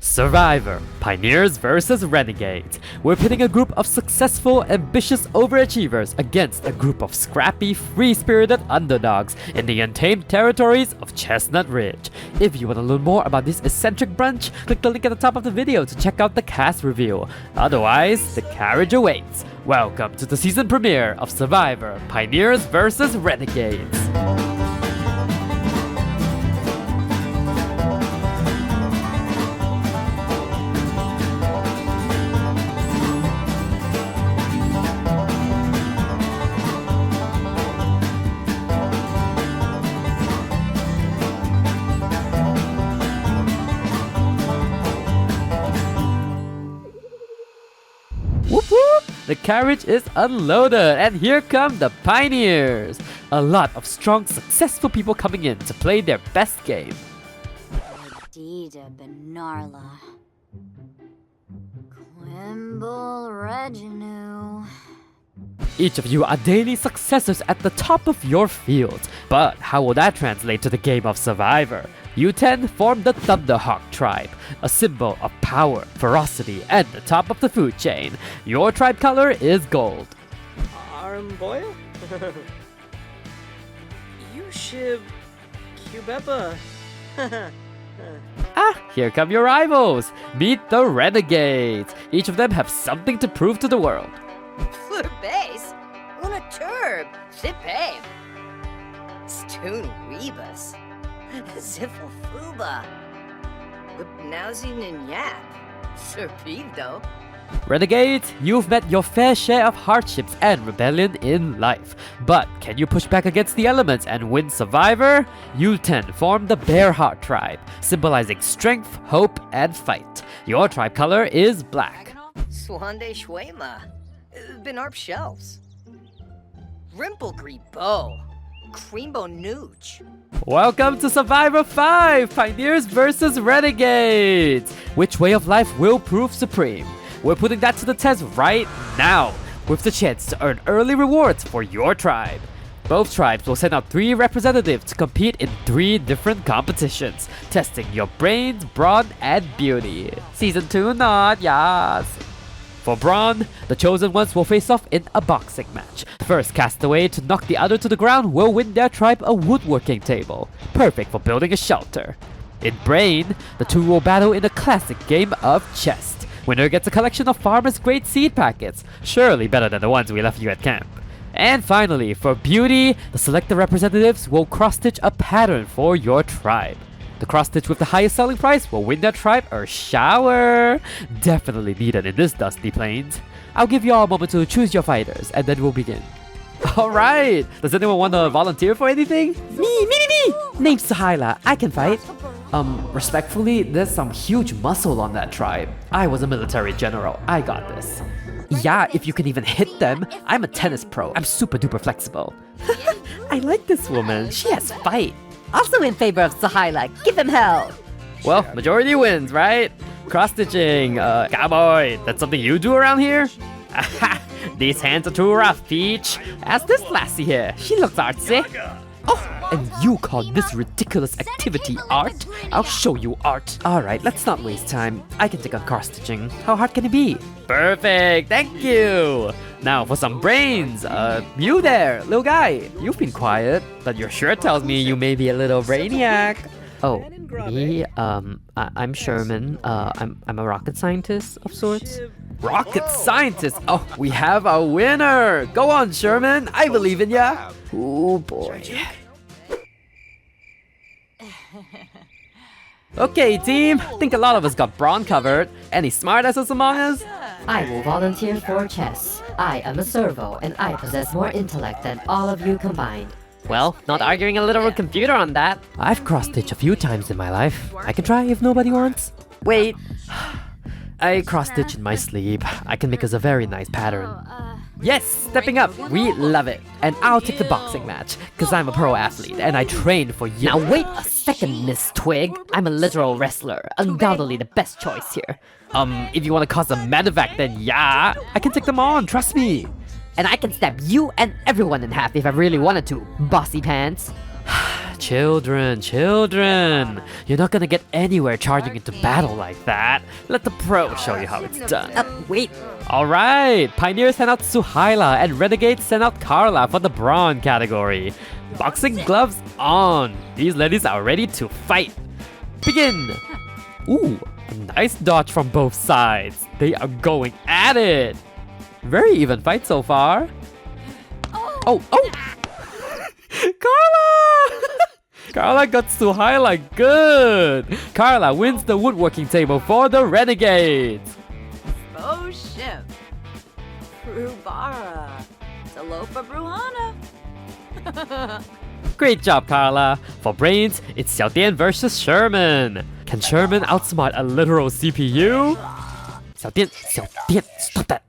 Survivor, Pioneers vs Renegades. We're pitting a group of successful, ambitious overachievers against a group of scrappy, free-spirited underdogs in the untamed territories of Chestnut Ridge. If you want to learn more about this eccentric bunch, click the link at the top of the video to check out the cast review. Otherwise, the carriage awaits. Welcome to the season premiere of Survivor, Pioneers vs Renegades. Whoop whoop! The carriage is unloaded and here come the Pioneers! A lot of strong, successful people coming in to play their best game. Adida Benarla. Quimble Reginu. Each of you are daily successors at the top of your field. But how will that translate to the game of Survivor? You 10 form the Thunderhawk tribe, a symbol of power, ferocity, and the top of the food chain. Your tribe color is gold. Boy? You shib Cubeba. Here come your rivals. Meet the Renegades. Each of them have something to prove to the world. Base, una turb, sipe, stoon weebus, ziffle fuba, nowsy ninyap, serpido. Renegades, you've met your fair share of hardships and rebellion in life. But can you push back against the elements and win Survivor? You 10 form the Bearheart tribe, symbolizing strength, hope, and fight. Your tribe color is black. Swande Shwema, Benarp shelves, Rimplegree bow, Creambo nooch. Welcome to Survivor 5, Pioneers vs Renegades! Which way of life will prove supreme? We're putting that to the test right now, with the chance to earn early rewards for your tribe. Both tribes will send out 3 representatives to compete in 3 different competitions, testing your brains, brawn, and beauty. Season 2 not, yes! For Brawn, the chosen ones will face off in a boxing match. The first castaway to knock the other to the ground will win their tribe a woodworking table, perfect for building a shelter. In Brain, the two will battle in a classic game of chess. Winner gets a collection of farmers' grade seed packets, surely better than the ones we left you at camp. And finally, for Beauty, the selected representatives will cross-stitch a pattern for your tribe. The cross-stitch with the highest selling price will win their tribe a shower. Definitely needed in this dusty plains. I'll give you all a moment to choose your fighters, and then we'll begin. Alright! Does anyone want to volunteer for anything? Me! Name's Sahila, I can fight. Respectfully, there's some huge muscle on that tribe. I was a military general, I got this. Yeah, if you can even hit them. I'm a tennis pro, I'm super duper flexible. I like this woman, she has fight. Also in favor of Sahila, give him hell! Well, majority wins, right? Cross-stitching, cowboy, that's something you do around here? These hands are too rough, Peach. Ask this lassie here, she looks artsy. Oh, and you call this ridiculous activity art? I'll show you art. Alright, let's not waste time. I can take on cross-stitching. How hard can it be? Perfect, thank you! Now for some brains. You there, little guy. You've been quiet, but your shirt tells me you may be a little brainiac. Oh, me? I'm Sherman. I'm a rocket scientist of sorts. Rocket scientist? Oh, we have a winner! Go on, Sherman. I believe in ya. Oh boy. Okay, team. Think a lot of us got Brawn covered. Any smartasses among us? I will volunteer for chess. I am a servo, and I possess more intellect than all of you combined. Well, not arguing a literal computer on that. I've cross-stitched a few times in my life. I can try if nobody wants. Wait. I cross-stitch in my sleep. I can make us a very nice pattern. Yes, stepping up. We love it. And I'll take the boxing match, cause I'm a pro athlete and I trained for years. Now wait a second, Miss Twig. I'm a literal wrestler, undoubtedly the best choice here. If you want to cause a medevac, then yeah, I can take them on, trust me. And I can stab you and everyone in half if I really wanted to, bossy pants. Children, children. You're not gonna get anywhere charging into battle like that. Let the pro show you how it's done. Wait. Alright, Pioneers send out Suhaila and Renegades send out Carla for the Brawn category. Boxing gloves on. These ladies are ready to fight. Begin! Ooh, a nice dodge from both sides. They are going at it. Very even fight so far. Oh! Carla! Carla got Suhaila good. Carla wins the woodworking table for the Renegades. Oh shit. Brubara. Talofa Bruhana. Great job, Carla. For brains, it's Xiaodian versus Sherman. Can Sherman outsmart a literal CPU? Xiaodian, stop that.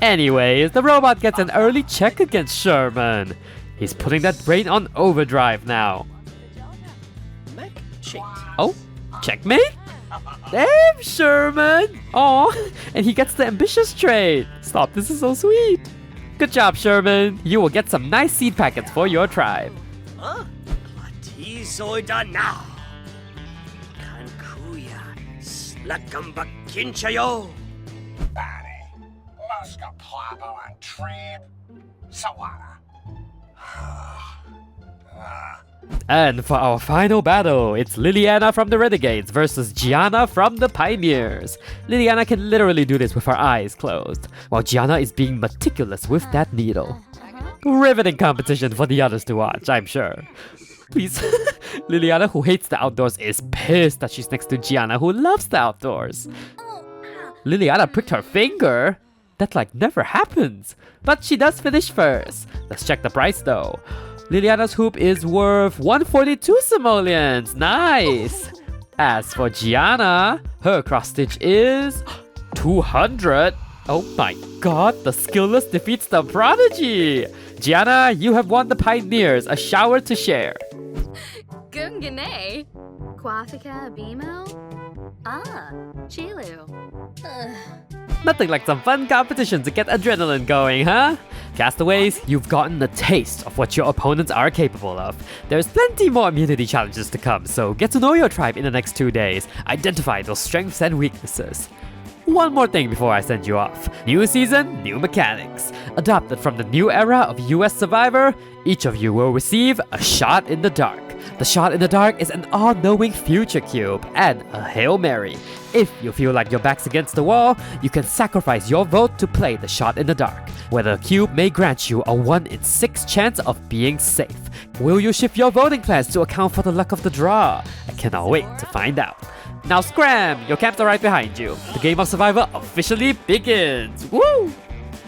Anyways, the robot gets an early check against Sherman. He's putting that brain on overdrive now. Mech cheat. Oh, checkmate? Damn, Sherman! Aw, and he gets the ambitious trait. Stop, this is so sweet. Good job, Sherman. You will get some nice seed packets for your tribe. Platizoida now. Kankuya. Slakamba kinchayo. Body. Muska plabo and trib. Sawara. And for our final battle, it's Liliana from the Renegades versus Gianna from the Pioneers. Liliana can literally do this with her eyes closed, while Gianna is being meticulous with that needle. Riveting competition for the others to watch, I'm sure. Please. Liliana, who hates the outdoors, is pissed that she's next to Gianna, who loves the outdoors. Liliana pricked her finger? That never happens. But she does finish first. Let's check the price though. Liliana's hoop is worth 142 simoleons. Nice. As for Gianna, her cross stitch is 200. Oh my god, the skillless defeats the prodigy. Gianna, you have won the Pioneers, a shower to share. Gungane. Quafika Bimo? Ah, Chilu. Nothing like some fun competition to get adrenaline going, huh? Castaways, you've gotten a taste of what your opponents are capable of. There's plenty more immunity challenges to come, so get to know your tribe in the next 2 days. Identify those strengths and weaknesses. One more thing before I send you off. New season, new mechanics. Adopted from the new era of US Survivor, each of you will receive a shot in the dark. The shot in the dark is an all-knowing future cube and a Hail Mary. If you feel like your back's against the wall, you can sacrifice your vote to play the shot in the dark, where the cube may grant you a 1 in 6 chance of being safe. Will you shift your voting plans to account for the luck of the draw? I cannot wait to find out. Now scram! Your camps are right behind you. The game of Survivor officially begins! Woo!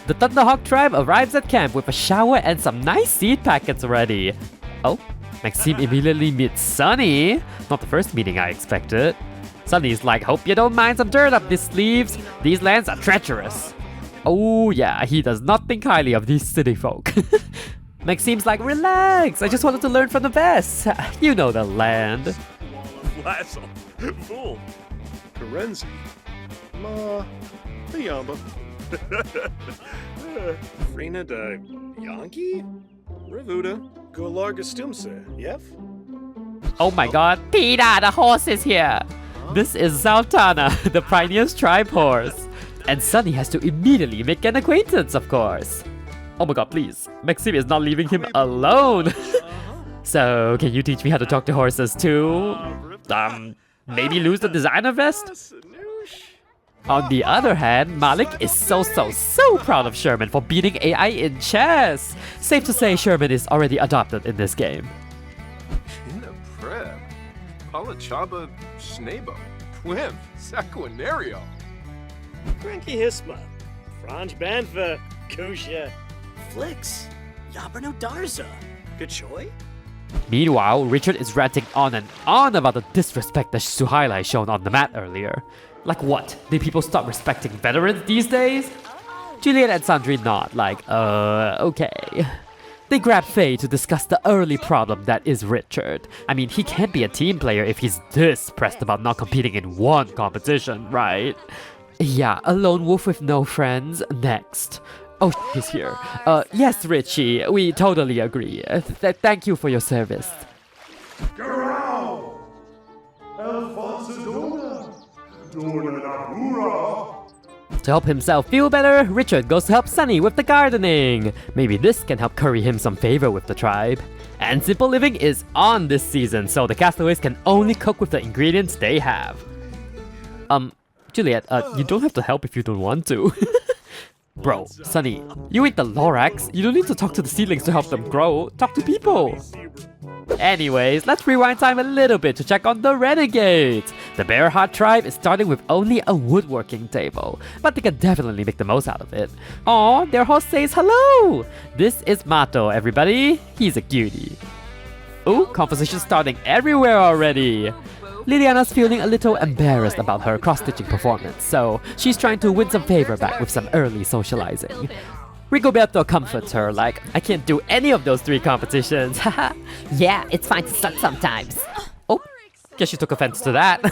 The Thunderhawk tribe arrives at camp with a shower and some nice seed packets ready. Oh, Maxime immediately meets Sunny. Not the first meeting I expected. Sunny's like, hope you don't mind some dirt up these sleeves. These lands are treacherous. Oh yeah, he does not think highly of these city folk. Maxime's like, relax, I just wanted to learn from the best. You know the land. Lassel, fool, Karenzi, Ma, Yamba, Rena de Yankee, Revuda, Golarga Stumse, Yef? Oh my god, Peter, the horse is here! This is Zaltana, the Pioneers tribe horse. And Sunny has to immediately make an acquaintance, of course. Oh my god, please. Maxime is not leaving him alone. So, can you teach me how to talk to horses too? Maybe lose the designer vest? On the other hand, Malik is so proud of Sherman for beating AI in chess. Safe to say Sherman is already adopted in this game. China Preb, Palachaba Snabo, Twim, Saquinario. Cranky Hisma. Franj Banfa. Kusha. Flix. Yabrano Darza. Kachoy? Meanwhile, Richard is ranting on and on about the disrespect that Suhaila shown on the mat earlier. Like what? Did people stop respecting veterans these days? Juliet and Sandri nod like, okay. They grab Faye to discuss the early problem that is Richard. I mean, he can't be a team player if he's this pressed about not competing in one competition, right? Yeah, a lone wolf with no friends. Next. Oh, he's here. Yes, Richie, we totally agree. Thank you for your service. Garau! To help himself feel better, Richard goes to help Sunny with the gardening. Maybe this can help curry him some favor with the tribe. And Simple Living is on this season, so the castaways can only cook with the ingredients they have. Juliet, you don't have to help if you don't want to. Bro, Sunny, you ate the Lorax. You don't need to talk to the seedlings to help them grow. Talk to people. Anyways, let's rewind time a little bit to check on the Renegades. The Bear Heart tribe is starting with only a woodworking table, but they can definitely make the most out of it. Aw, their host says hello! This is Mato, everybody. He's a cutie. Ooh, conversation starting everywhere already. Liliana's feeling a little embarrassed about her cross-stitching performance, so she's trying to win some favor back with some early socializing. Rigoberto comforts her like, I can't do any of those 3 competitions, haha. Yeah, it's fine to suck sometimes. Oh, guess she took offense to that.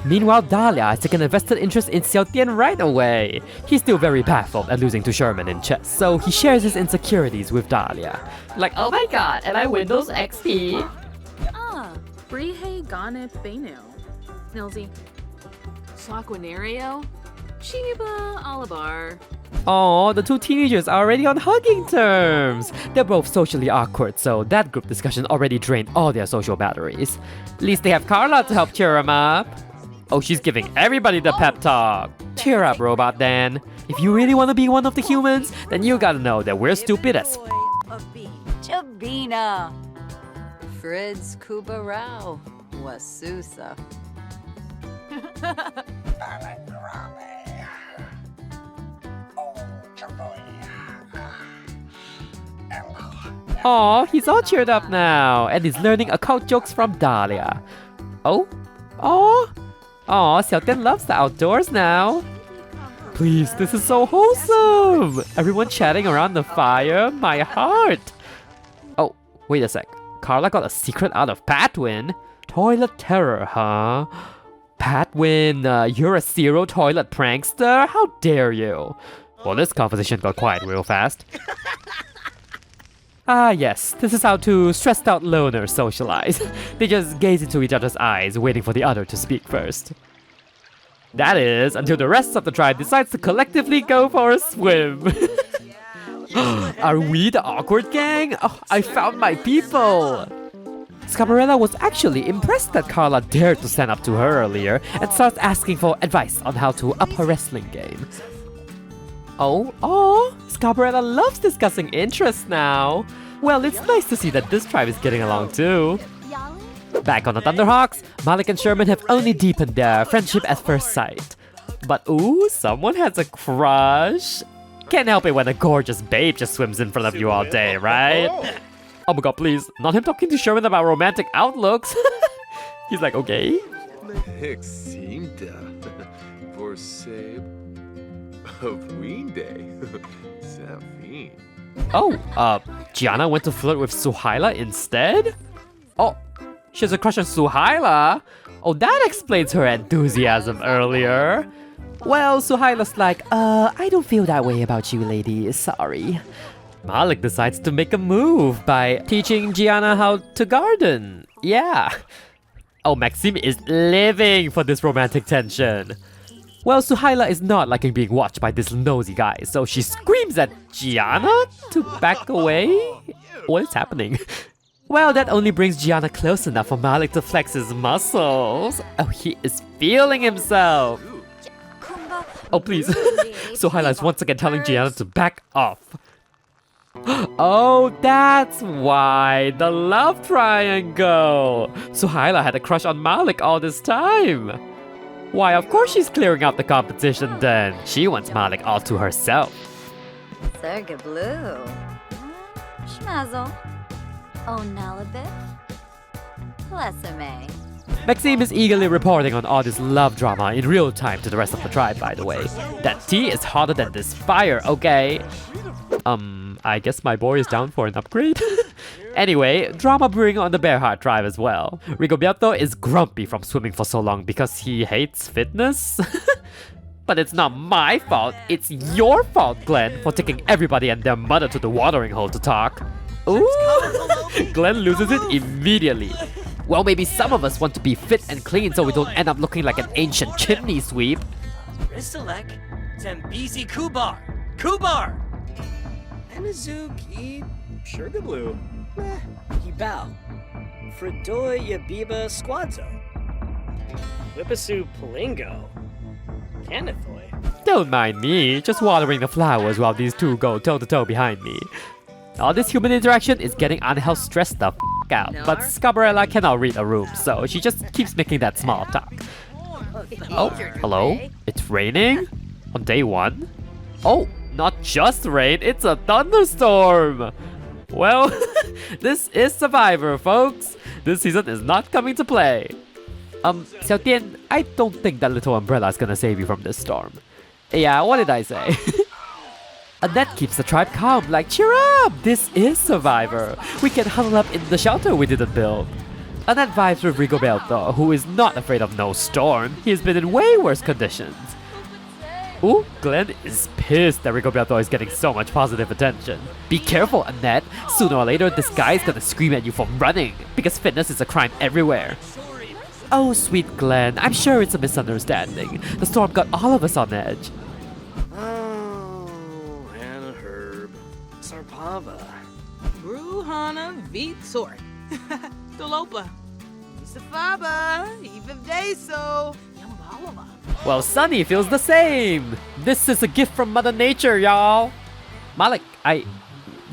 Meanwhile, Dahlia has taken a vested interest in Xiaotian right away. He's still very baffled at losing to Sherman in chess, so he shares his insecurities with Dahlia. Like, Oh my god, am I Windows XP? Brihe Gane Benu. Nilsy. Slaquinario. Chiba Alabar. oh, the 2 teenagers are already on hugging terms. They're both socially awkward, so that group discussion already drained all their social batteries. At least they have Carla to help cheer them up. Oh, she's giving everybody the pep talk. Cheer up, Robot Dan. If you really want to be one of the humans, then you gotta know that we're stupid as Chabina. Fridz Kubarao. Wasusa. Aw, he's all cheered up now, and he's learning occult jokes from Dahlia. Oh? Aw? Aw, Xiaotian loves the outdoors now. Please, this is so wholesome! Everyone chatting around the fire, my heart! Oh, wait a sec. Carla got a secret out of Patwin? Toilet terror, huh? Patwin, you're a zero toilet prankster? How dare you? Well, this conversation got quiet real fast. Ah yes, this is how 2 stressed out loners socialize. They just gaze into each other's eyes, waiting for the other to speak first. That is, until the rest of the tribe decides to collectively go for a swim. Are we the awkward gang? Oh, I found my people! Scabarella was actually impressed that Carla dared to stand up to her earlier and starts asking for advice on how to up her wrestling game. Oh, Scabarella loves discussing interests now. Well, it's nice to see that this tribe is getting along too. Back on the Thunderhawks, Malik and Sherman have only deepened their friendship at first sight. But ooh, someone has a crush. Can't help it when a gorgeous babe just swims in front of you all day, right? Oh my god, please, not him talking to Sherman about romantic outlooks. He's like, okay. Eximta. For save. Of Ween Day. Savine. Oh, Gianna went to flirt with Suhaila instead? Oh, she has a crush on Suhaila? Oh, that explains her enthusiasm earlier. Well, Suhaila's like, I don't feel that way about you, lady, sorry. Malik decides to make a move by teaching Gianna how to garden. Yeah. Oh, Maxime is living for this romantic tension. Well, Suhaila is not liking being watched by this nosy guy, so she screams at Gianna to back away? What is happening? Well, that only brings Gianna close enough for Malik to flex his muscles. Oh, he is feeling himself. Oh, please. Suhaila is once again telling Gianna to back off. Oh, that's why. The love triangle. Suhaila had a crush on Malik all this time. Why, of course she's clearing out the competition then. She wants Malik all to herself. Serga Blue. Schmazzle. Onalabit. Plessame. Maxime is eagerly reporting on all this love drama in real time to the rest of the tribe, by the way. That tea is hotter than this fire, okay? I guess my boy is down for an upgrade? Anyway, drama brewing on the Bearheart tribe as well. Rigoberto is grumpy from swimming for so long because he hates fitness. But it's not my fault, it's your fault, Glenn, for taking everybody and their mother to the watering hole to talk. Ooh! Glenn loses it immediately. Well, maybe some of us want to be fit and clean so we don't end up looking like an ancient chimney sweep. Risalek, Tembizi Kubar, Kubar! Enazuk E. Sugarblue, Yibao, Fredoy Yabiba Squadzo, Whippasu Palingo, Canathoy. Don't mind me, just watering the flowers while these two go toe-to-toe behind me. All this human interaction is getting Angel stressed the f*** out, but Scabarella cannot read a room, so she just keeps making that small talk. Oh, hello? It's raining? On day 1? Oh, not just rain, it's a thunderstorm! Well, this is Survivor, folks! This season is not coming to play. Xiao Tian, I don't think that little umbrella is gonna save you from this storm. Yeah, what did I say? Annette keeps the tribe calm, like, cheer up! This is Survivor! We can huddle up in the shelter we didn't build. Annette vibes with Rigoberto, who is not afraid of no storm. He has been in way worse conditions. Ooh, Glenn is pissed that Rigoberto is getting so much positive attention. Be careful, Annette. Sooner or later, this guy is gonna scream at you for running, because fitness is a crime everywhere. Oh, sweet Glenn, I'm sure it's a misunderstanding. The storm got all of us on edge. Oh, Hannah Herb, Sarpava. Bruhana Vitsort. Dolopa. Isafaba. Even Deso. Yambalava. Well, Sunny feels the same. This is a gift from Mother Nature, y'all. Malik,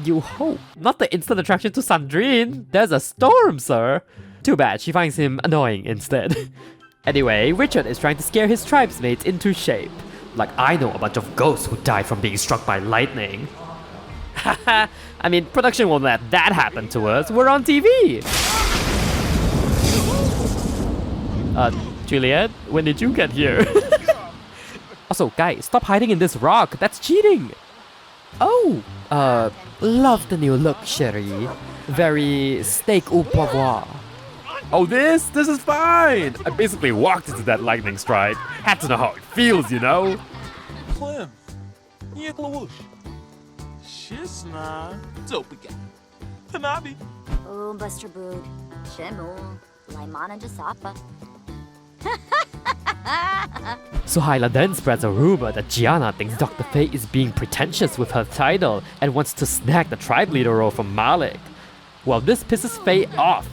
you hope. Not the instant attraction to Sandrine. There's a storm, sir. Too bad, she finds him annoying instead. Anyway, Richard is trying to scare his tribesmates into shape. Like I know a bunch of ghosts who died from being struck by lightning. Haha, I mean, production won't let that happen to us. We're on TV. Juliet, when did you get here? Also, guys, stop hiding in this rock. That's cheating. Oh, love the new look, Sherry. Very steak au poivre. Oh, this is fine! I basically walked into that lightning strike. Had to know how it feels, you know? Clem. Yeklawush. Shisna. Zopiga. Hanabi. Oh, Buster Boot. Shemu. Laimana Jasapa. Suhaila then spreads a rumor that Gianna thinks Dr. Faye is being pretentious with her title and wants to snag the tribe leader role from Malik. Well, this pisses Faye off.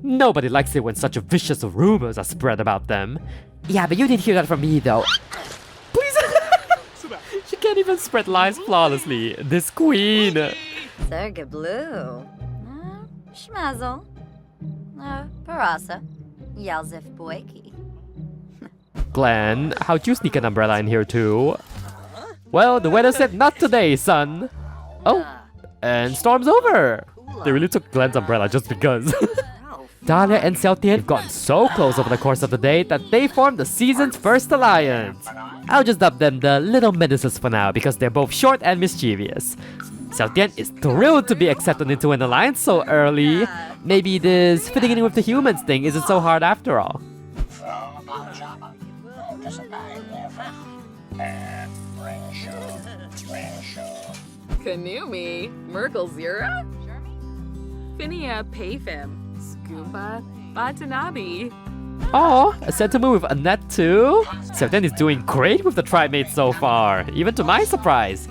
Nobody likes it when such vicious rumors are spread about them. Yeah, but you didn't hear that from me though. Please! She can't even spread lies flawlessly. This queen! Serga Blue. Schmazel. Parasa. Yalzif Boyki. Glenn, how'd you sneak an umbrella in here too? Well, the weather said not today, son. Oh, and storm's over. They really took Glenn's umbrella just because. Dahlia and Xiao Tian have gotten so close over the course of the day that they formed the season's first alliance. I'll just dub them the Little Menaces for now because they're both short and mischievous. Xiao Tian is thrilled to be accepted into an alliance so early. Maybe this fitting in with the humans thing isn't so hard after all. Kanumi, Merkel Zira, Finia Payfim, Scuba Batanabi. Oh, a sentiment with Annette too? Xiao Tian is doing great with the tribe mates so far, even to my surprise.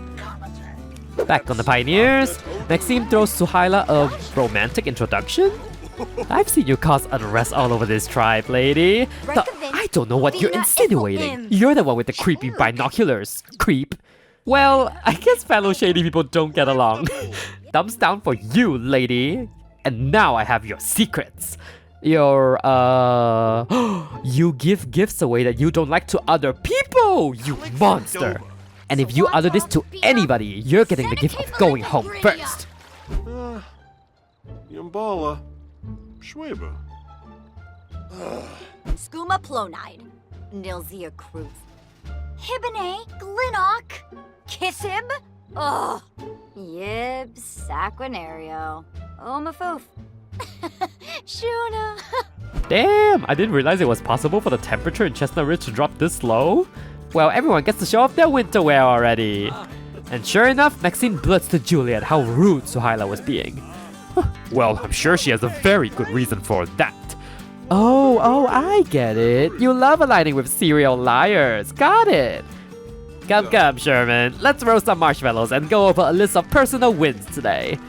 Back on the Pioneers, Maxime throws Suhaila a romantic introduction? I've seen you cause unrest all over this tribe, lady. I don't know what you're insinuating. You're the one with the creepy binoculars, creep. Well, I guess fellow shady people don't get along. Thumbs down for you, lady. And now I have your secrets. Your, you give gifts away that you don't like to other people, you monster. And if you utter this to anybody, you're getting the gift of going home first. Yambala. Schweba. Skuma Plonide. Nilzia Cruz. Hibine Glinnock. Kissib. Oh. Yib Saquinario. Oh, Mafoof. Shuna. Damn, I didn't realize it was possible for the temperature in Chestnut Ridge to drop this low. Well, everyone gets to show off their winter wear already. And sure enough, Maxine blurts to Juliet how rude Suhaila was being. Well, I'm sure she has a very good reason for that. Oh, I get it. You love aligning with serial liars. Got it. Come, Sherman. Let's roast some marshmallows and go over a list of personal wins today.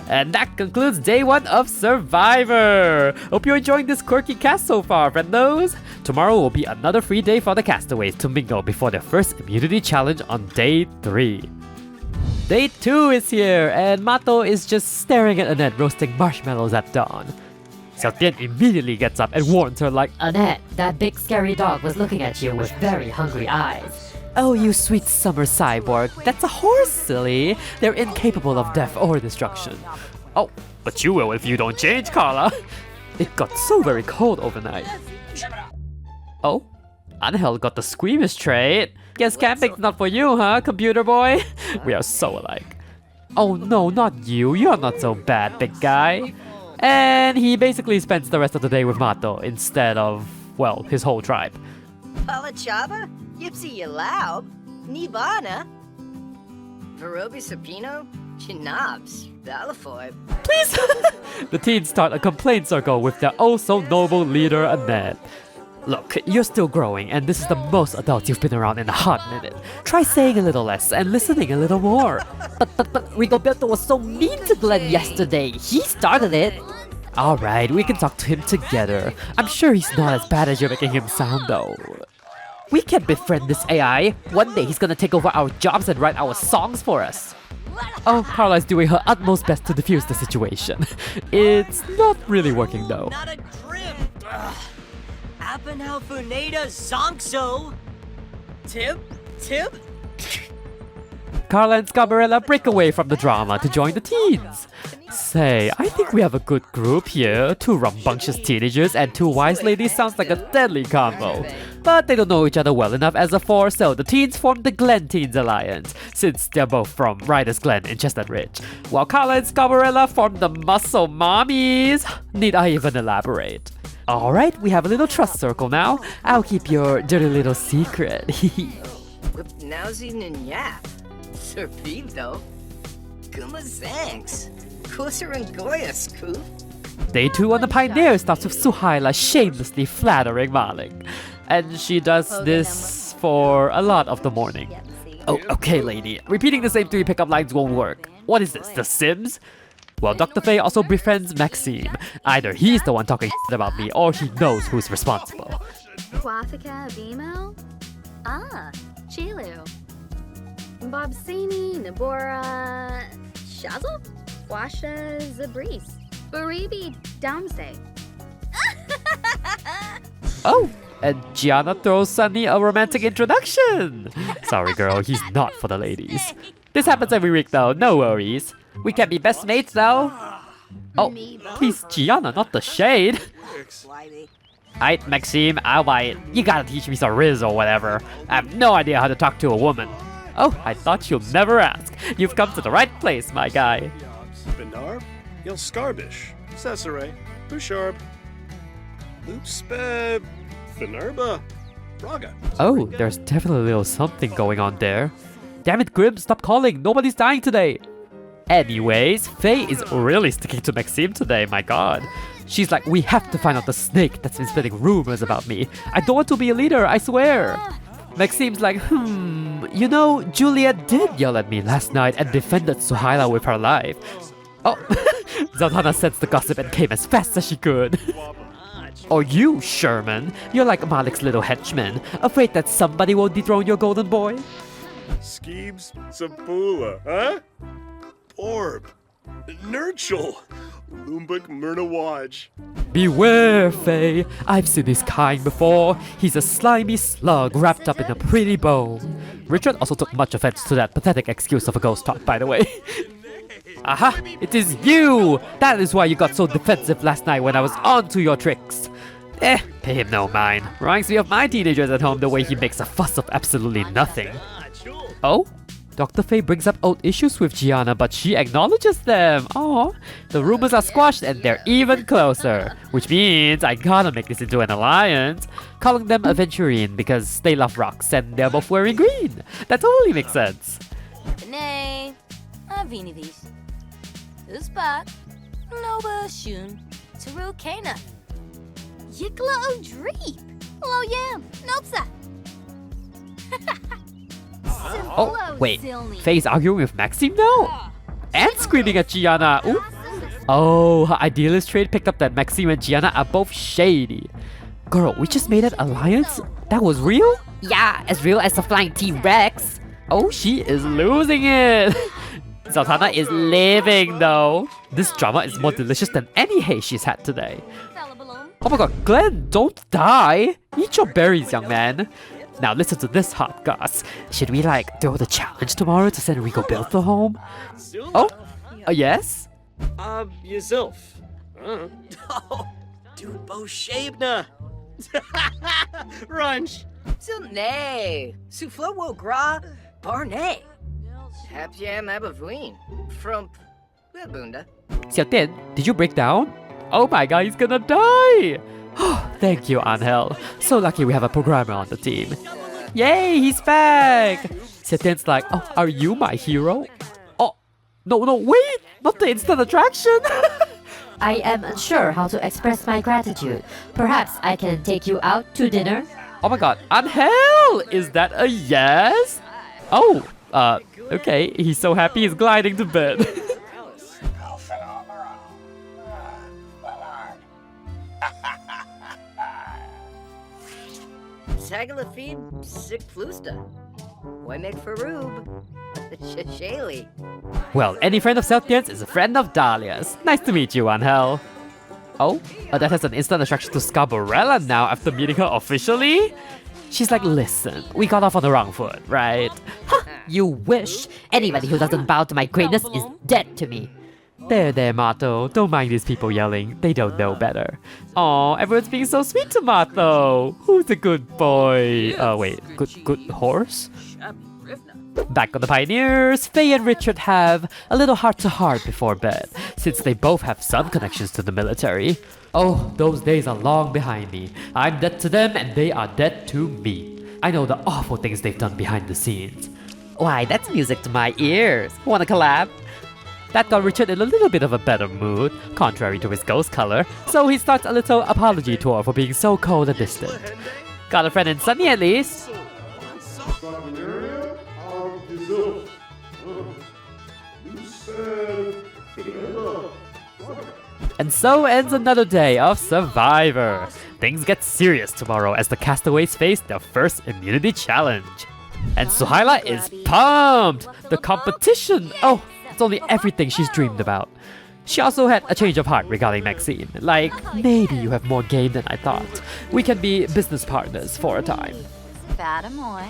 And that concludes day 1 of Survivor. Hope you're enjoying this quirky cast so far, friendos. Tomorrow will be another free day for the castaways to mingle before their first immunity challenge on day 3. Day 2 is here, and Mato is just staring at Annette roasting marshmallows at dawn. Xiaotian immediately gets up and warns her like, Annette, that big scary dog was looking at you with very hungry eyes. "Oh, you sweet summer cyborg, that's a horse, silly. They're incapable of death or destruction." Oh, but you will if you don't change, Carla. It got so very cold overnight. Oh, Angel got the squeamish trait. Guess camping's not for you, huh, computer boy? We are so alike. Oh no, not you. You're not so bad, big guy. And he basically spends the rest of the day with Mato instead of, well, his whole tribe. Palachava, Yipsy Yalaub, Nibana, Verobi Sapino, Chinabs, Balafoy. Please! The teens start a complaint circle with their oh-so-noble leader, Annette. Look, you're still growing, and this is the most adult you've been around in a hot minute. Try saying a little less and listening a little more. But Rigoberto was so mean to Glenn yesterday. He started it. Alright, we can talk to him together. I'm sure he's not as bad as you're making him sound, though. We can befriend this AI. One day he's gonna take over our jobs and write our songs for us. Oh, Carla is doing her utmost best to defuse the situation. It's not really working, though. Not a drip. Appenhalfunada Zonkso. Tip. Carla and Scabarella break away from the drama to join the teens. Say, I think we have a good group here. 2 rambunctious teenagers and 2 wise ladies sounds like a deadly combo. But they don't know each other well enough as a 4, so the teens form the Glen Teens Alliance, since they're both from Riders Glen in Chestnut Ridge, while Carla and Scabarella form the Muscle Mommies. Need I even elaborate? Alright, we have a little trust circle now. I'll keep your dirty little secret. Nowsy Ninyap, Serpito, Kuma Zanks, Kusser and Goyas, Koo. Day 2 on the Pioneer starts with Suhaila shamelessly flattering Malik. And she does this for a lot of the morning. Oh, okay, lady. Repeating the same 3 pickup lines won't work. What is this, The Sims? Well, Dr. Faye also befriends Maxime. Either he's the one talking about me, or he knows who's responsible. Quafika Abimo? Ah, Chilu. Bobsini, Nabora, Shazzle? Washa Zabris. Baribi Damse. Oh, and Gianna throws Sunny a romantic introduction. Sorry, girl, he's not for the ladies. This happens every week, though, no worries. We can be best mates, though. Oh, please, Gianna, not the shade. Aight, Maxime, I'll buy it. You gotta teach me some riz or whatever. I have no idea how to talk to a woman. Oh, I thought you'd never ask. You've come to the right place, my guy. Benar, Il Scarbish, Cesare, Busharb, Loopspe, Finerba, Braga. Oh, there's definitely a little something going on there. Damn it, Grim, stop calling. Nobody's dying today. Anyways, Faye is really sticking to Maxime today, my god. She's like, we have to find out the snake that's been spreading rumors about me. I don't want to be a leader, I swear. Maxime's like, you know, Juliet did yell at me last night and defended Suhaila with her life. Oh, Zaltana sensed the gossip and came as fast as she could. Or you, Sherman. You're like Malik's little henchman, afraid that somebody will dethrone your golden boy. Skeebs, Sapula, huh? Orb, Nurchel, Lumbuk Myrna-Waj. Beware, Faye. I've seen his kind before. He's a slimy slug wrapped up in a pretty bow. Richard also took much offense to that pathetic excuse of a ghost talk, by the way. Aha! It is you! That is why you got so defensive last night when I was on to your tricks. Pay him no mind. Reminds me of my teenagers at home, the way he makes a fuss of absolutely nothing. Oh? Dr. Faye brings up old issues with Gianna, but she acknowledges them. Aw, the rumors are squashed and they're even closer. Which means I gotta make this into an alliance. Calling them Aventurine because they love rocks and they're both wearing green. That totally makes sense. Nay, Avinivis. Uspa, Nova Shun. Taru Kana. Yikla O'Dreep. Lo Yam. Nopsa. Oh, wait. Faye's arguing with Maxime now? And screaming at Gianna. Ooh. Oh, her idealist trait picked up that Maxime and Gianna are both shady. Girl, we just made an alliance? That was real? Yeah, as real as the flying T-Rex. Oh, she is losing it. Zoltana is living though. This drama is more delicious than any hay she's had today. Oh my god, Glenn, don't die. Eat your berries, young man. Now listen to this hot goss. Should we like throw the challenge tomorrow to send Rico Belto home? Oh, yes? Yourself. Oh, dude, Bo Shabna. Runch. Silne. Souffle wo gras. Barnay. Hapjam abavween. From Bunda. Xiao did you break down? Oh my god, he's gonna die! Thank you, Angel. So lucky we have a programmer on the team. Yay, he's back! Xiao like, oh, are you my hero? Oh, no, wait! Not the instant attraction! I am unsure how to express my gratitude. Perhaps I can take you out to dinner? Oh my god, Angel! Is that a yes? Oh, okay, he's so happy he's gliding to bed. Tagalafid sick flusta. Why make Faroob? Shaylee. Well, any friend of Southgate is a friend of Dahlia's. Nice to meet you, Angel. Oh, that has an instant attraction to Scabarella now after meeting her officially? She's like, listen, we got off on the wrong foot, right? You wish. Anybody who doesn't bow to my greatness is dead to me. There, Mato. Don't mind these people yelling. They don't know better. Aw, everyone's being so sweet to Mato. Who's a good boy? Wait, good horse? Back on the Pioneers, Faye and Richard have a little heart-to-heart before bed, since they both have some connections to the military. Oh, those days are long behind me. I'm dead to them and they are dead to me. I know the awful things they've done behind the scenes. Why, that's music to my ears. Wanna collab? That got Richard in a little bit of a better mood, contrary to his ghost color, so he starts a little apology tour for being so cold and distant. Got a friend in Sunny at least. And so ends another day of Survivor. Things get serious tomorrow as the castaways face their first immunity challenge. And Suhaila is pumped! The competition! Oh, it's only everything she's dreamed about. She also had a change of heart regarding Maxime. Like, maybe you have more game than I thought. We can be business partners for a time. Fatamoy.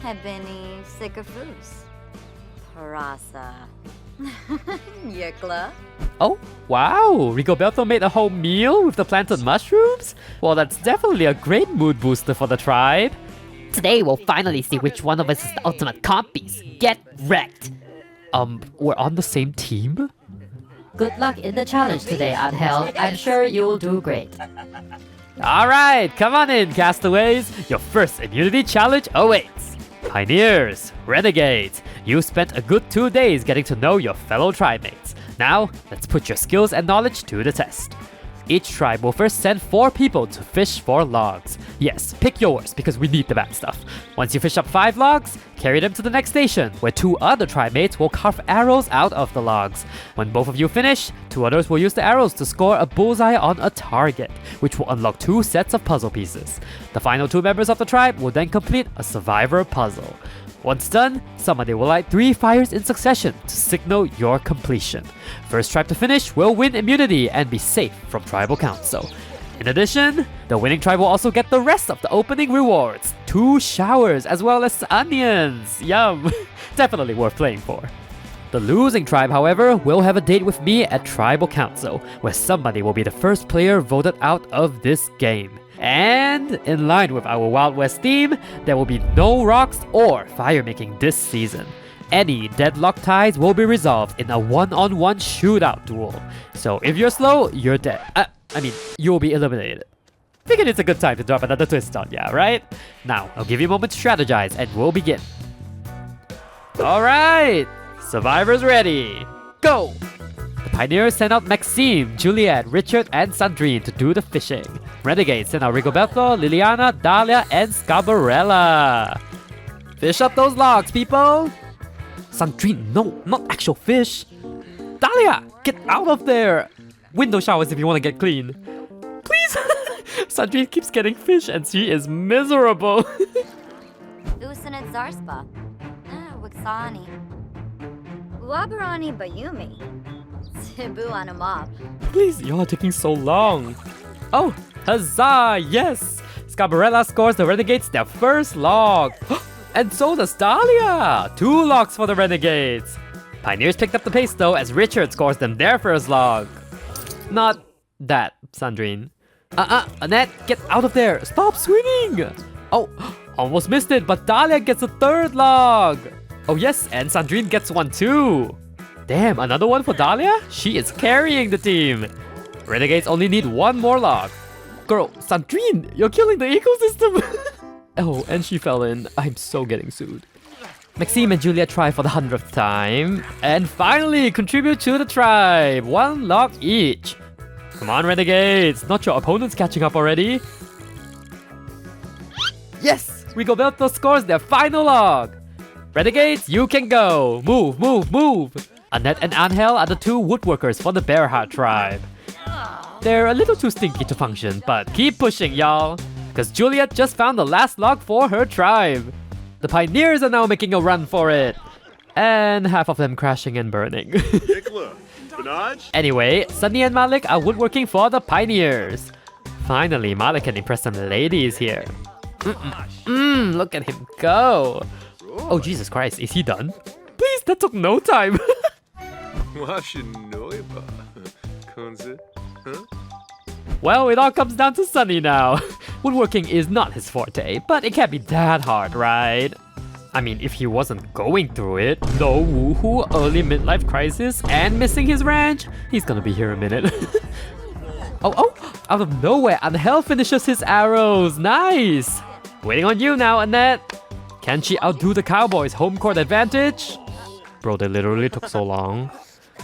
Hebini Sikafus. Parasa. Yikla. Oh, wow! Rigoberto made a whole meal with the planted mushrooms? Well, that's definitely a great mood booster for the tribe. Today we'll finally see which one of us is the ultimate compies. Get wrecked! We're on the same team? Good luck in the challenge today, Angel. I'm sure you'll do great. Alright, come on in, castaways! Your first immunity challenge awaits! Pioneers, Renegades, you spent a good 2 days getting to know your fellow tribe mates. Now, let's put your skills and knowledge to the test. Each tribe will first send 4 people to fish for logs. Yes, pick yours because we need the bad stuff. Once you fish up 5 logs, carry them to the next station where 2 other tribe mates will carve arrows out of the logs. When both of you finish, 2 others will use the arrows to score a bullseye on a target, which will unlock 2 sets of puzzle pieces. The final 2 members of the tribe will then complete a survivor puzzle. Once done, somebody will light 3 fires in succession to signal your completion. First tribe to finish will win immunity and be safe from tribal council. In addition, the winning tribe will also get the rest of the opening rewards, 2 showers as well as onions. Yum! Definitely worth playing for. The losing tribe, however, will have a date with me at Tribal Council, where somebody will be the first player voted out of this game. And in line with our Wild West theme, there will be no rocks or fire making this season. Any deadlock ties will be resolved in a one-on-one shootout duel. So if you're slow, you're dead. You will be eliminated. Figured it's a good time to drop another twist on ya, right? Now, I'll give you a moment to strategize and we'll begin. Alright! Survivors ready! Go! The Pioneers send out Maxime, Juliet, Richard, and Sandrine to do the fishing. Renegades send out Rigoberto, Liliana, Dahlia, and Scabarella. Fish up those logs, people! Sandrine, no, not actual fish. Dahlia, get out of there! Window showers if you want to get clean. Please! Sandrine keeps getting fish and she is miserable. Usanat Zarspa. Wixani. Wabarani Bayumi. Tibu Anamab. Please, y'all are taking so long. Oh, huzzah, yes! Scabarella scores the Renegades their first log. And so does Dahlia! 2 logs for the Renegades. Pioneers picked up the pace though as Richard scores them their first log. Not that, Sandrine. Annette, get out of there! Stop swinging! Oh, almost missed it, but Dahlia gets a 3rd log! Oh yes, and Sandrine gets one too! Damn, another one for Dahlia? She is carrying the team! Renegades only need 1 more log. Girl, Sandrine, you're killing the ecosystem! Oh, and she fell in. I'm so getting sued. Maxime and Julia try for the 100th time. And finally, contribute to the tribe. 1 log each. Come on, Renegades. Not your opponents catching up already. Yes! Rigoberto scores their final log. Renegades, you can go. Move, move, move. Annette and Angel are the 2 woodworkers for the Bearheart tribe. They're a little too stinky to function, but keep pushing, y'all. Because Juliet just found the last log for her tribe. The Pioneers are now making a run for it. And half of them crashing and burning. Anyway, Sunny and Malik are woodworking for the Pioneers. Finally, Malik can impress some ladies here. Look at him go. Oh, Jesus Christ, is he done? Please, that took no time. Well, it all comes down to Sunny now. Woodworking is not his forte, but it can't be that hard, right? I mean, if he wasn't going through it, no woohoo, early midlife crisis, and missing his ranch, he's gonna be here a minute. Oh, out of nowhere, Angel finishes his arrows. Nice! Waiting on you now, Annette. Can she outdo the Cowboys' home court advantage? Bro, they literally took so long.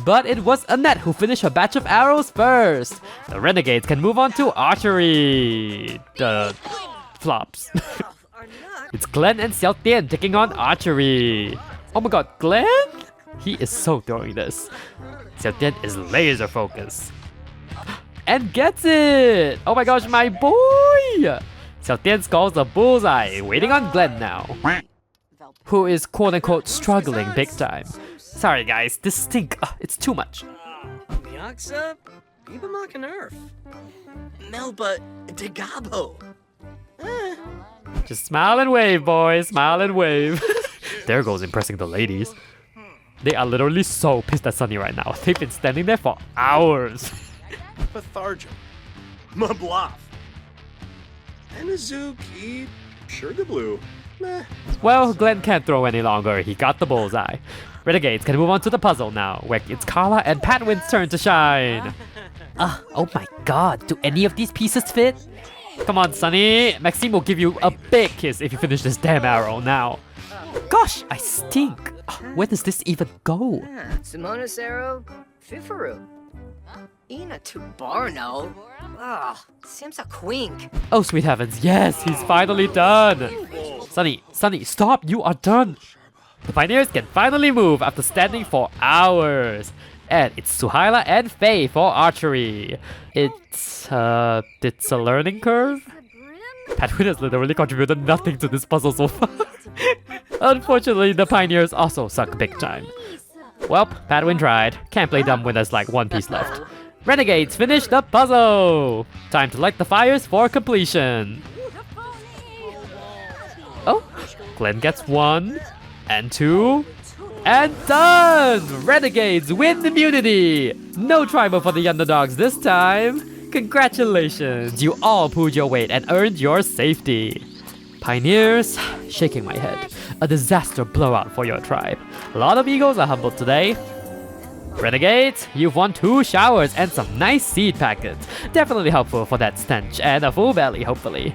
But it was Annette who finished her batch of arrows first. The Renegades can move on to archery. The flops. It's Glenn and Xiao Tian taking on archery. Oh my god, Glenn? He is so throwing this. Xiao Tian is laser focused. And gets it! Oh my gosh, my boy! Xiao Tian scores a bullseye, waiting on Glenn now. Who is quote-unquote struggling big time. Sorry guys, this stink. It's too much. Miaksa, Bibamak Earth. Melba Degabo. Just smile and wave, boys. Smile and wave. There goes impressing the ladies. They are literally so pissed at Sunny right now. They've been standing there for hours. Patharja. Mabloff. Anazuki. Sugarblue. Meh. Well, Glenn can't throw any longer. He got the bullseye. Renegades can move on to the puzzle now, where it's Carla and Patwin's turn to shine. Oh my god, do any of these pieces fit? Come on, Sunny. Maxime will give you a big kiss if you finish this damn arrow now. Gosh, I stink. Where does this even go? Simona's arrow, Fifaru. Ina to Barno. Seems a quink. Oh, sweet heavens, yes, he's finally done. Sunny, stop, you are done. The Pioneers can finally move after standing for hours. And it's Suhaila and Faye for archery. It's a learning curve? Patwin has literally contributed nothing to this puzzle so far. Unfortunately, the Pioneers also suck big time. Welp, Patwin tried. Can't play dumb when there's like 1 piece left. Renegades finish the puzzle! Time to light the fires for completion. Oh, Glenn gets 1. And 2, and done! Renegades win immunity! No tribal for the underdogs this time. Congratulations, you all pulled your weight and earned your safety. Pioneers, shaking my head. A disaster blowout for your tribe. A lot of egos are humbled today. Renegades, you've won 2 showers and some nice seed packets. Definitely helpful for that stench and a full belly, hopefully.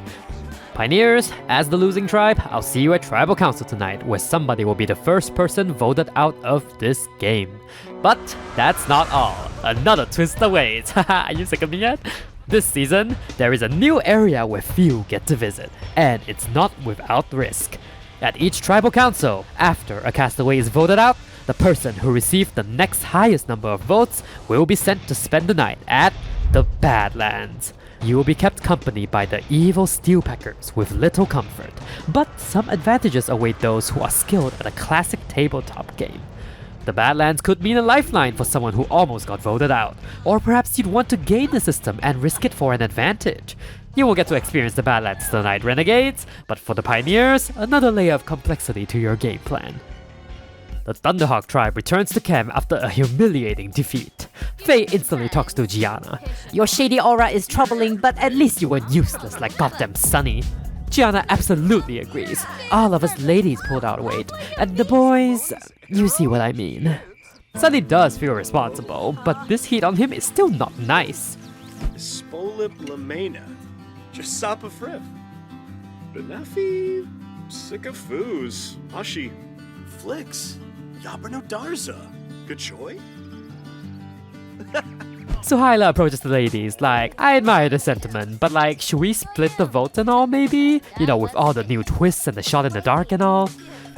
Pioneers, as the losing tribe, I'll see you at Tribal Council tonight, where somebody will be the first person voted out of this game. But that's not all. Another twist awaits. Are you sick of me yet? This season, there is a new area where few get to visit, and it's not without risk. At each tribal council, after a castaway is voted out, the person who received the next highest number of votes will be sent to spend the night at the Badlands. You will be kept company by the evil steelpackers with little comfort, but some advantages await those who are skilled at a classic tabletop game. The Badlands could mean a lifeline for someone who almost got voted out, or perhaps you'd want to game the system and risk it for an advantage. You will get to experience the Badlands tonight, Renegades, but for the Pioneers, another layer of complexity to your game plan. The Thunderhawk tribe returns to camp after a humiliating defeat. Faye instantly talks to Gianna. Your shady aura is troubling, but at least you weren't useless like goddamn Sunny. Gianna absolutely agrees. All of us ladies pulled out weight, and the boys, you see what I mean. Sunny does feel responsible, but this heat on him is still not nice. Spolip Lamena. Jasapa Frif. Benafi. Sikafuz. Ashi. Flix. Yabrano Darza. Gachoy? Suhaila approaches the ladies, like, I admire the sentiment, but like, should we split the vote and all maybe? You know, with all the new twists and the shot in the dark and all.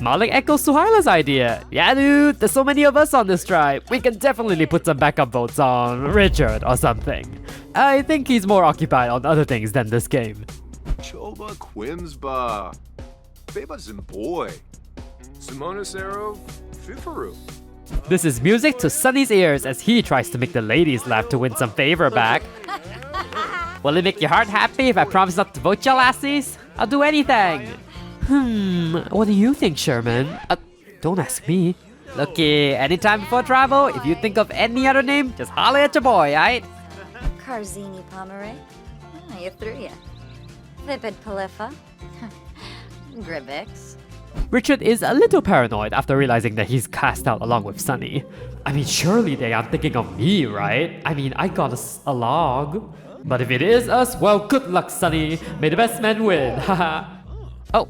Malik echoes Suhaila's idea. Yeah dude, there's so many of us on this tribe. We can definitely put some backup votes on Richard or something. I think he's more occupied on other things than this game. Choba Quimsba. Beba Zimboy. Simonacero Fifaru. This is music to Sunny's ears as he tries to make the ladies laugh to win some favor back. Will it make your heart happy if I promise not to vote you lassies? I'll do anything. What do you think, Sherman? Don't ask me. Looky, anytime before travel, if you think of any other name, just holler at your boy, aight? Karzini Pomeray. You threw ya. Vipid Polypha. Gribix. Richard is a little paranoid after realizing that he's cast out along with Sunny. I mean, surely they aren't thinking of me, right? I mean, I got a log. But if it is us, well, good luck, Sunny. May the best man win, haha. Oh,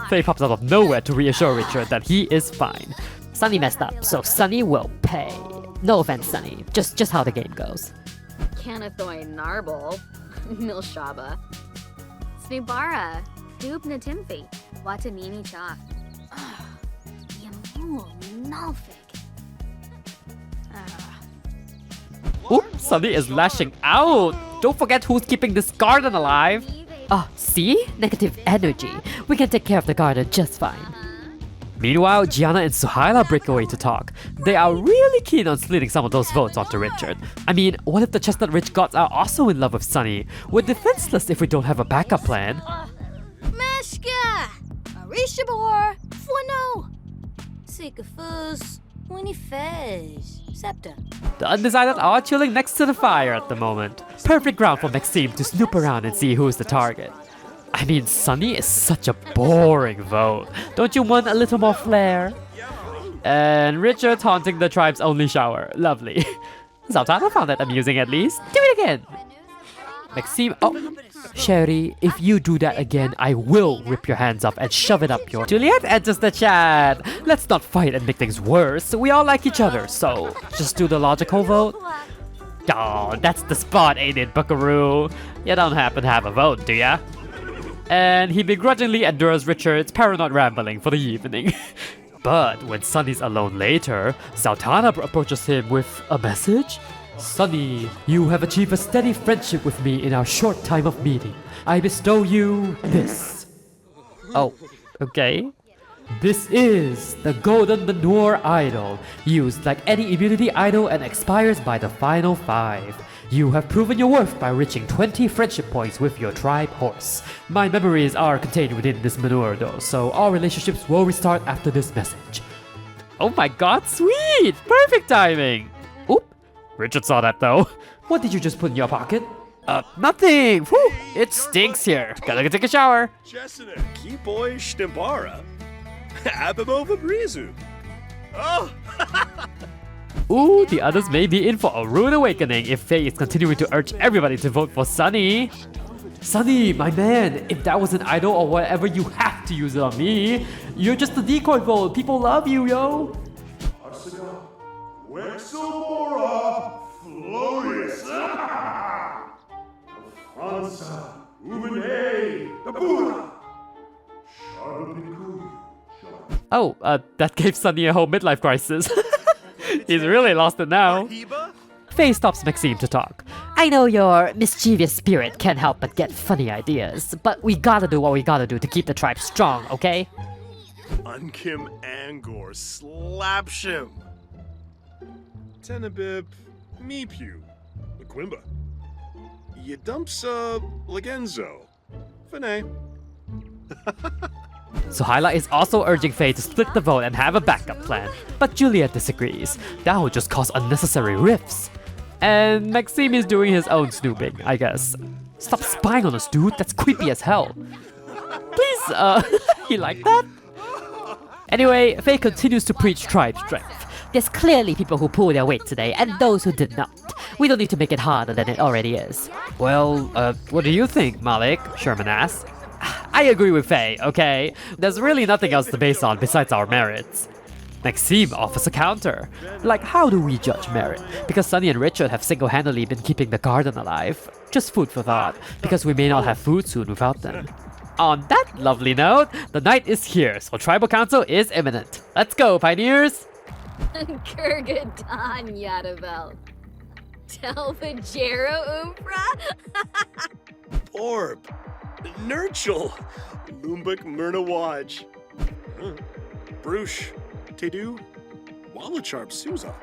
Faye pops out of nowhere to reassure Richard that he is fine. Sunny messed up, so Sunny will pay. No offense, Sunny. Just how the game goes. Canathoy Narble. Milshaba. Snubara. Doob Natimfi. Watanini Cha. Yamul Nalfik. Oops, Sunny is lashing out. Don't forget who's keeping this garden alive. See? Negative energy. We can take care of the garden just fine. Meanwhile, Gianna and Suhaila break away to talk. They are really keen on splitting some of those votes onto Richard. I mean, what if the Chestnut Ridge gods are also in love with Sunny? We're defenseless if we don't have a backup plan. Meshka! Arishabor! Flano! Sikafus! Winifez! Septa. The undecided are chilling next to the fire at the moment. Perfect ground for Maxime to snoop around and see who's the target. I mean, Sunny is such a boring vote. Don't you want a little more flair? And Richard taunting the tribe's only shower. Lovely. Zaltana found that amusing at least. Do it again! Maxime, Sherry, if you do that again, I will rip your hands off and shove it up your... Juliet enters the chat. Let's not fight and make things worse. We all like each other, so just do the logical vote. Oh, that's the spot, ain't it, Buckaroo? You don't happen to have a vote, do ya? And he begrudgingly endures Richard's paranoid rambling for the evening. But when Sunny's alone later, Zaltana approaches him with a message. Sunny, you have achieved a steady friendship with me in our short time of meeting. I bestow you this. Oh, okay. This is the Golden Manure Idol, used like any immunity idol and expires by the final 5. You have proven your worth by reaching 20 friendship points with your tribe horse. My memories are contained within this manure though, so all relationships will restart after this message. Oh my god, sweet! Perfect timing! Oop! Richard saw that though. What did you just put in your pocket? Nothing! Whew! It stinks here. Gotta go take a shower. Chestnut, Kiboy Stimbara. Abimova Brizu. Oh! Ooh, the others may be in for a rude awakening if Faye is continuing to urge everybody to vote for Sunny. Sunny, my man, if that was an idol or whatever, you have to use it on me. You're just a decoy vote. People love you, yo. Wexobora Florius. Alfonsa Uvene Dabura. Oh, that gave Sunny a whole midlife crisis. He's really lost it now. Faye stops Maxime to talk. I know your mischievous spirit can't help but get funny ideas, but we gotta do what we gotta do to keep the tribe strong, okay? Unkim Angor Slapshim. Tenebib Meepew. Laquimba. Yadumpsa Legenzo. Fene. Suhaila is also urging Faye to split the vote and have a backup plan, but Juliet disagrees. That would just cause unnecessary rifts. And Maxime is doing his own snooping, I guess. Stop spying on us, dude. That's creepy as hell. Please, you like that? Anyway, Faye continues to preach tribe strength. There's clearly people who pulled their weight today, and those who did not. We don't need to make it harder than it already is. Well, what do you think, Malik? Sherman asks. I agree with Faye, okay? There's really nothing else to base on besides our merits. Maxime offers a counter. Like, how do we judge merit? Because Sunny and Richard have single-handedly been keeping the garden alive. Just food for thought, because we may not have food soon without them. On that lovely note, the night is here, so Tribal Council is imminent. Let's go, pioneers! Kurgadan Yadabel. Telvajero Umpra? Orb. Nurchel. Lumbuk Myrna Waj. Bruce. Tedu. Wallacharp Souza.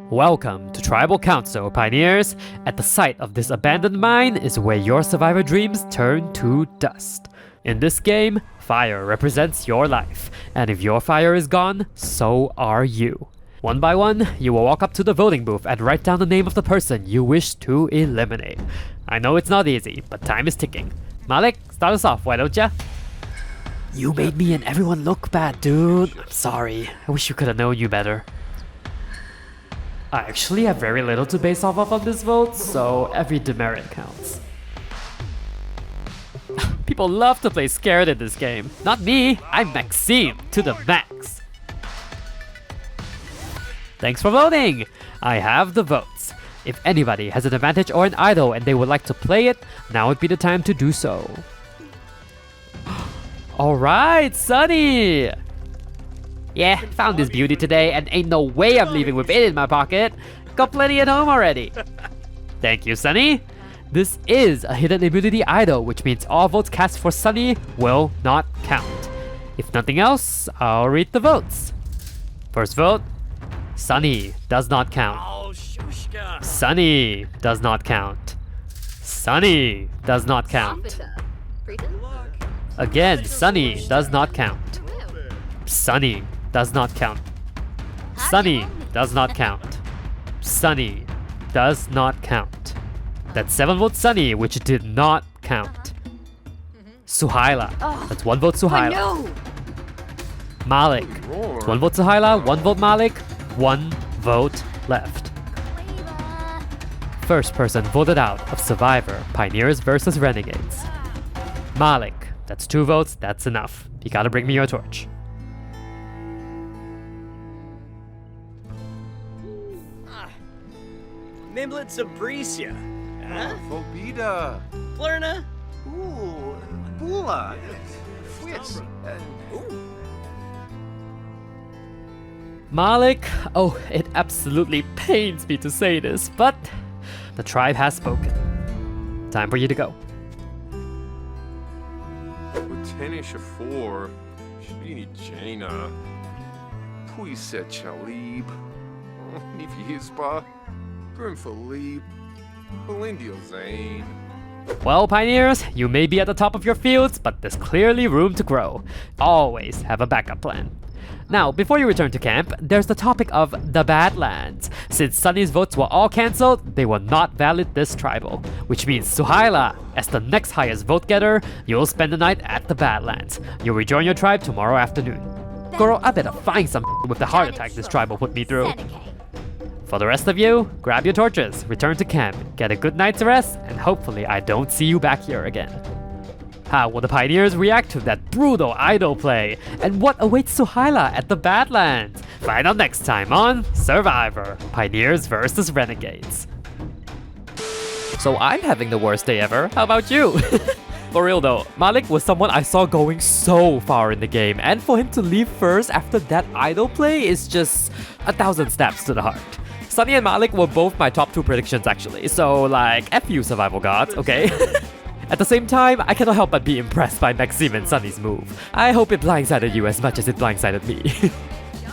Welcome to Tribal Council, pioneers. At the site of this abandoned mine is where your survivor dreams turn to dust. In this game, fire represents your life, and if your fire is gone, so are you. One by one, you will walk up to the voting booth and write down the name of the person you wish to eliminate. I know it's not easy, but time is ticking. Malik, start us off, why don't ya? You made me and everyone look bad, dude. I'm sorry. I wish you could have known you better. I actually have very little to base off of on this vote, so every demerit counts. People love to play scared in this game. Not me, I'm Maxime to the max. Thanks for voting! I have the votes. If anybody has an advantage or an idol and they would like to play it, now would be the time to do so. Alright, Sunny! Yeah, found this beauty today and ain't no way I'm leaving with it in my pocket. Got plenty at home already. Thank you, Sunny. This is a hidden immunity idol, which means all votes cast for Sunny will not count. If nothing else, I'll read the votes. First vote, Sunny does not count. Oh, Shushka. Sunny does not count. Sunny does not count. Again, Sunny does not count. Sunny does not count. Sunny does not count. Sunny does not count. That's 7 votes Sunny, which did not count. Suhaila. That's 1 vote Suhaila. Malik. It's 1 vote Suhaila, 1 vote Malik, 1 vote left. First person voted out of Survivor, Pioneers versus Renegades. Malik. That's 2 votes, that's enough. You gotta bring me your torch. Mimlet Sabricia. Huh? Phobida. Plurna. Ooh, Bula. Fwits. Malik, oh, it absolutely pains me to say this, but the tribe has spoken. Time for you to go. Lieutenant Shafor. Shini Jaina. Puiset Chalib. Nifi Hispa. Grim Philippe. Belindio Zane. Well, pioneers, you may be at the top of your fields, but there's clearly room to grow. Always have a backup plan. Now, before you return to camp, there's the topic of the Badlands. Since Sunny's votes were all cancelled, they were not valid this tribal. Which means Suhaila, as the next highest vote getter, you'll spend the night at the Badlands. You'll rejoin your tribe tomorrow afternoon. Girl, I better find some with the heart attack this tribal put me through. For the rest of you, grab your torches, return to camp, get a good night's rest, and hopefully I don't see you back here again. How will the Pioneers react to that brutal idol play? And what awaits Suhaila at the Badlands? Find out next time on Survivor, Pioneers versus Renegades. So I'm having the worst day ever. How about you? For real though, Malik was someone I saw going so far in the game, and for him to leave first after that idol play is just 1,000 stabs to the heart. Sunny and Malik were both my top 2 predictions actually, so like, F you survival gods, okay? At the same time, I cannot help but be impressed by Maxime and Sunny's move. I hope it blindsided you as much as it blindsided me.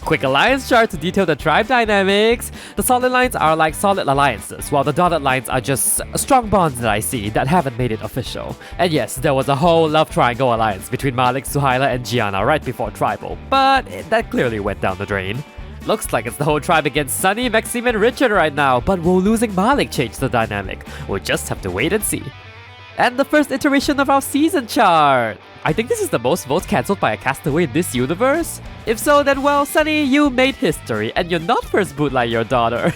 Quick alliance chart to detail the tribe dynamics. The solid lines are like solid alliances, while the dotted lines are just strong bonds that I see that haven't made it official. And yes, there was a whole love triangle alliance between Malik, Suhaila, and Gianna right before tribal, but that clearly went down the drain. Looks like it's the whole tribe against Sunny, Maxime, and Richard right now, but will losing Malik change the dynamic? We'll just have to wait and see. And the first iteration of our season chart. I think this is the most votes cancelled by a castaway in this universe. If so, then well, Sunny, you made history, and you're not first boot like your daughter.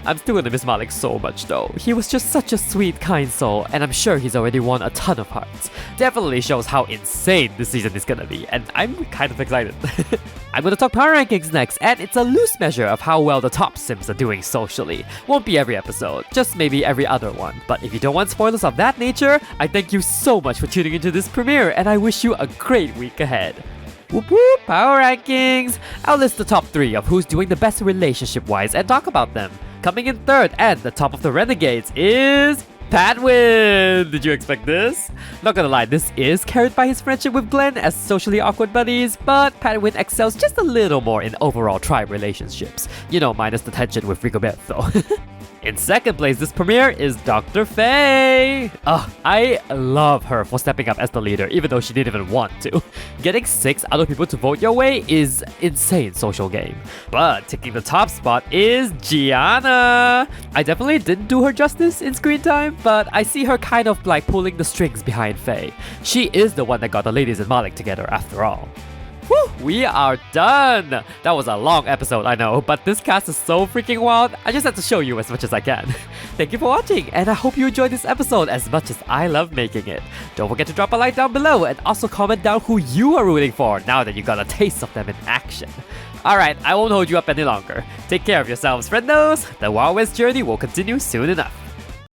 I'm still gonna miss Malik so much though. He was just such a sweet, kind soul, and I'm sure he's already won a ton of hearts. Definitely shows how insane this season is gonna be, and I'm kind of excited. I'm gonna talk power rankings next, and it's a loose measure of how well the top sims are doing socially. Won't be every episode, just maybe every other one. But if you don't want spoilers of that nature, I thank you so much for tuning into this premiere, and I wish you a great week ahead. Whoop whoop, power rankings! I'll list the top 3 of who's doing the best relationship-wise and talk about them. Coming in third and the top of the Renegades is Padwin! Did you expect this? Not gonna lie, this is carried by his friendship with Glenn as socially awkward buddies, but Padwin excels just a little more in overall tribe relationships. You know, minus the tension with Rigoberto. In second place this premiere is Dr. Faye. I love her for stepping up as the leader even though she didn't even want to. Getting 6 other people to vote your way is insane social game. But taking the top spot is Gianna. I definitely didn't do her justice in screen time, but I see her kind of like pulling the strings behind Faye. She is the one that got the ladies and Malik together after all. Whew, we are done! That was a long episode, I know, but this cast is so freaking wild, I just had to show you as much as I can. Thank you for watching, and I hope you enjoyed this episode as much as I love making it. Don't forget to drop a like down below, and also comment down who you are rooting for now that you got a taste of them in action. Alright, I won't hold you up any longer. Take care of yourselves, friendos! The Wild West journey will continue soon enough.